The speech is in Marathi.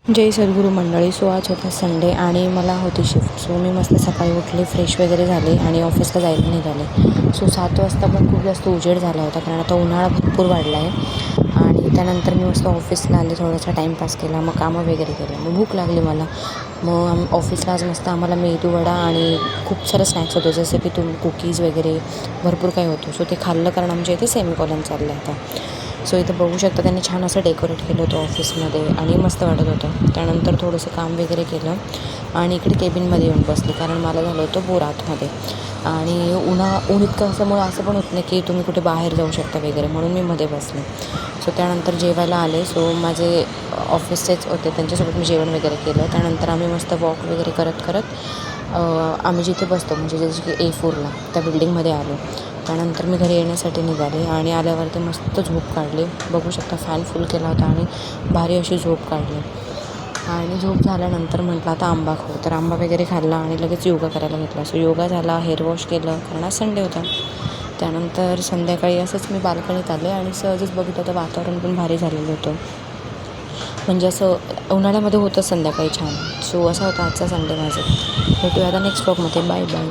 जय सद्गुरू मंडळी. सो आज होता संडे आणि मला होती शिफ्ट. सो मी मस्त सकाळी उठले, फ्रेश वगैरे झाले आणि ऑफिसला जायला निघाले. सो 7 वाजता पण खूप जास्त उजेड झाला होता, कारण आता उन्हाळा भरपूर वाढला आहे. आणि त्यानंतर मी मस्त ऑफिसला आले, थोडासा टाईमपास केला, मग कामं वगैरे केलं. मग भूक लागली मला. मग ऑफिसला आज मस्त आम्हाला मेदूवडा आणि खूप सारं स्नॅक्स होतं, जसं की कुकीज वगैरे भरपूर काही होतं. सो ते खाल्लं, कारण आमच्या इथे सेमीकॉलन चाललं आहे आता. सो इथं बघू शकता, त्यांनी छान असं डेकोरेट केलं होतं ऑफिसमध्ये आणि मस्त वाटत होतं. त्यानंतर थोडंसं काम वगैरे केलं आणि इकडे केबिनमध्ये येऊन बसले, कारण मला झालं होतं बोर आतमध्ये. आणि ऊन इतकं असल्यामुळं असं पण होत नाही की तुम्ही कुठे बाहेर जाऊ शकता वगैरे, म्हणून मी मध्ये बसले. सो त्यानंतर जेवायला आले. सो माझे ऑफिसचेच होते, त्यांच्यासोबत मी जेवण वगैरे केलं. त्यानंतर आम्ही मस्त वॉक वगैरे करत करत आम्ही जिथे बसतो, म्हणजे जसं की A4ला त्या बिल्डिंगमध्ये आलो. त्यानंतर मी घरी येण्यासाठी निघाले आणि आल्यावरती मस्त झोप काढली. बघू शकता, फॅन फुल केला होता आणि भारी अशी झोप काढली. आणि झोप झाल्यानंतर म्हटलं आता आंबा खाऊ, तर आंबा वगैरे खाल्ला आणि लगेच योगा करायला घेतला. सो योगा झाला, हेअर वॉश केलं, कारण आज संडे होता. त्यानंतर संध्याकाळी असंच मी बाल्कनीत आले आणि सहजच बघितलं तर वातावरण पण भारी झालेलं होतं, म्हणजे असं उन्हाळ्यामध्ये होतं संध्याकाळी छान. सो असा होता आजचा संडे माझं. भेटूया आता नेक्स्ट व्लॉगमध्ये. Bye bye.